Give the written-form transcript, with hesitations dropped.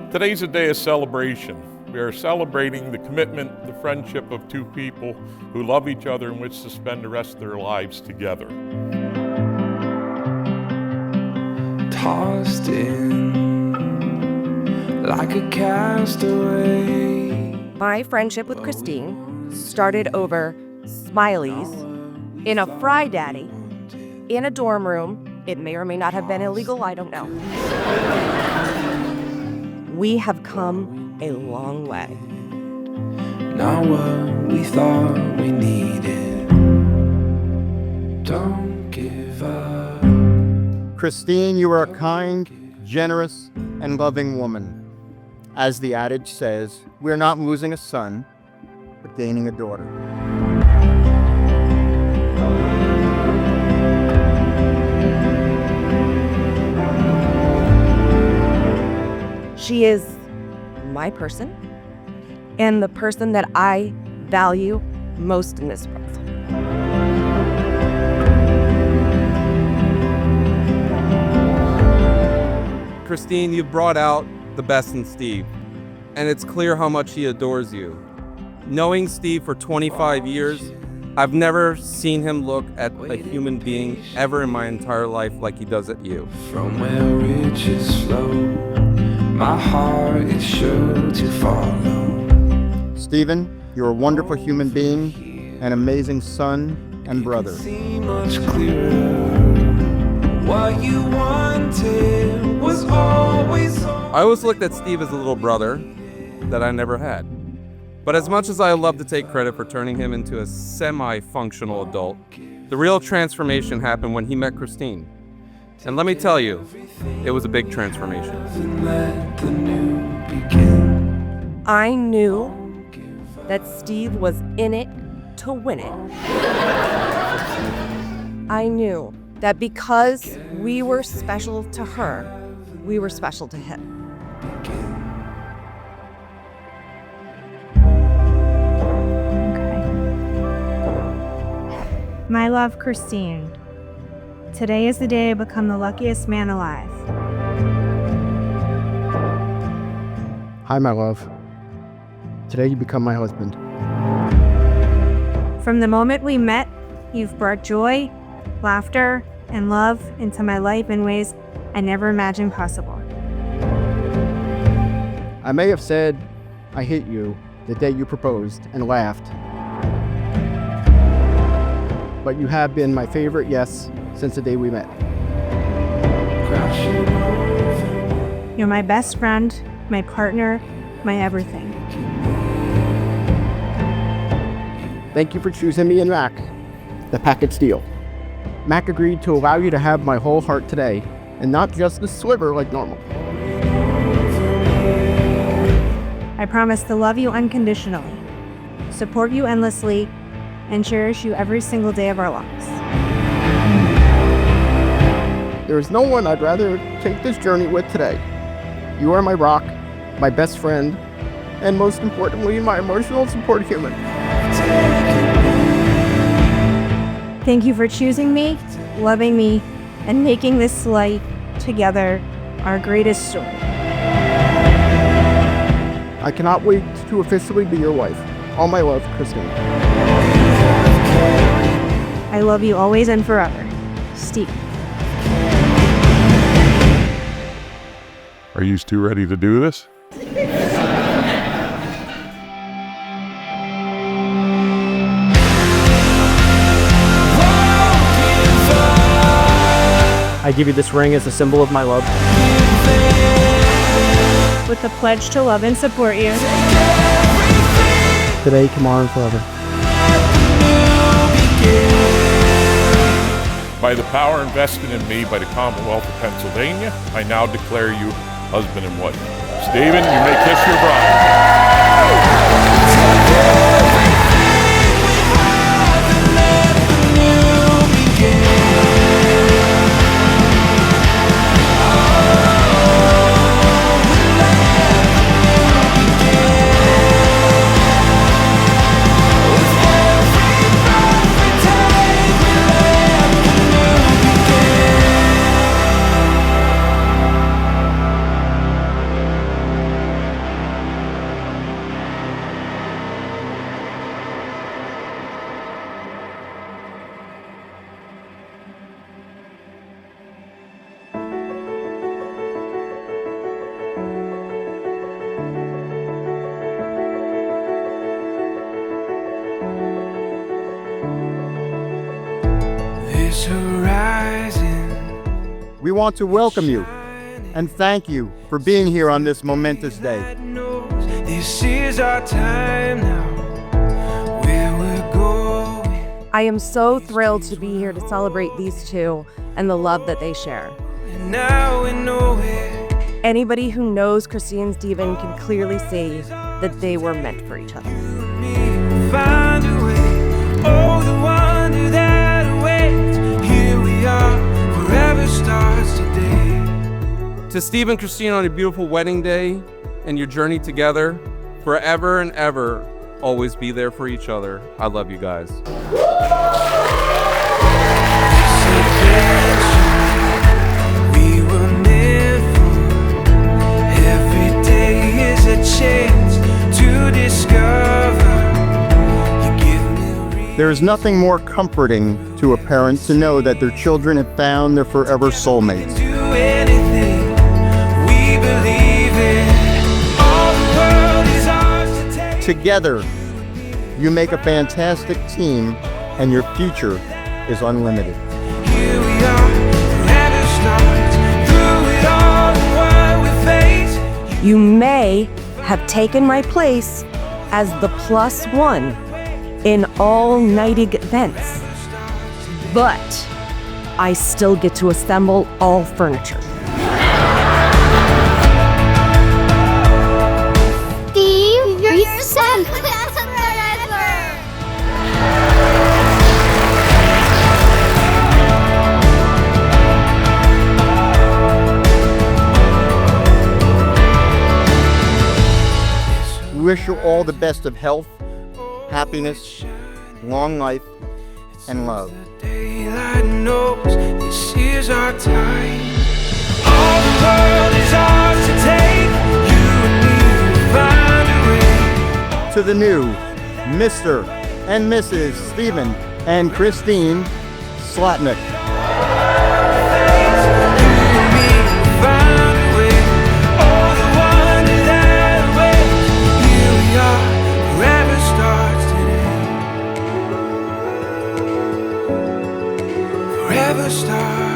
Today's a day of celebration. We are celebrating the commitment, the friendship of two people who love each other and wish to spend the rest of their lives together. Tossed in like a castaway. My friendship with Christine started over Smileys in a Fry Daddy in a dorm room. It may or may not have been illegal, I don't know. We have come a long way. Not what we thought we needed. Don't give up. Christine, you are a kind, generous, and loving woman. As the adage says, we're not losing a son, but gaining a daughter. She is my person and the person that I value most in this world. Christine, you've brought out the best in Steve, and it's clear how much he adores you. Knowing Steve for 25 years, I've never seen him look at a human being ever in my entire life like he does at you. From where riches flow, my heart is sure to follow. Stephen, you're a wonderful human being, an amazing son and brother. See much clearer. What you wanted was always. I always looked at Steve as a little brother that I never had. But as much as I love to take credit for turning him into a semi-functional adult, the real transformation happened when he met Christine. And let me tell you, it was a big transformation. Let the new begin. I knew that Steve was in it to win it. I knew that because we were special to her, we were special to him. My love, Christine. Today is the day I become the luckiest man alive. Hi, my love. Today you become my husband. From the moment we met, you've brought joy, laughter, and love into my life in ways I never imagined possible. I may have said I hate you the day you proposed and laughed, but you have been my favorite yes since the day we met. You're my best friend, my partner, my everything. Thank you for choosing me and Mac, the package deal. Mac agreed to allow you to have my whole heart today, and not just the sliver like normal. I promise to love you unconditionally, support you endlessly, and cherish you every single day of our lives. There is no one I'd rather take this journey with today. You are my rock, my best friend, and most importantly, my emotional support human. Thank you for choosing me, loving me, and making this life together our greatest story. I cannot wait to officially be your wife. All my love, Christine. I love you always and forever. Steve. Are you two ready to do this? I give you this ring as a symbol of my love. With the pledge to love and support you. Today, tomorrow, and forever. By the power invested in me by the Commonwealth of Pennsylvania, I now declare you husband and wife. Stephen, you may kiss your bride. want to welcome you and thank you for being here on this momentous day. This is our time now, where we're going. I am so thrilled to be here to celebrate these two and the love that they share. And now we know it. Anybody who knows Christine and Stephen can clearly see that they were meant for each other. Find a way. Oh, the wonder that awaits. Here we are, forever starts today. To Steve and Christine on your beautiful wedding day and your journey together, forever and ever, always be there for each other. I love you guys. We were meant for. Every day is a chance to discover. You give me a reason. There is nothing more comforting to a parent to know that their children have found their forever soulmates. Do anything we believe in. All the world is ours to take. Together, you make a fantastic team, and your future is unlimited. Here we are, forever starts. Through it all, the world we face. You may have taken my place as the +1 in all nighting events, but I still get to assemble all furniture. Steve, you're set forever. We wish you all the best of health, happiness, long life, and love. Daylight knows this is our time. All the world is ours to take. You and me will find a way. To the new Mr. and Mrs. Stephen and Christine Slotnick. You and me will find a way. Oh, the wonder that awaits. Here we are, forever starts today. Forever starts.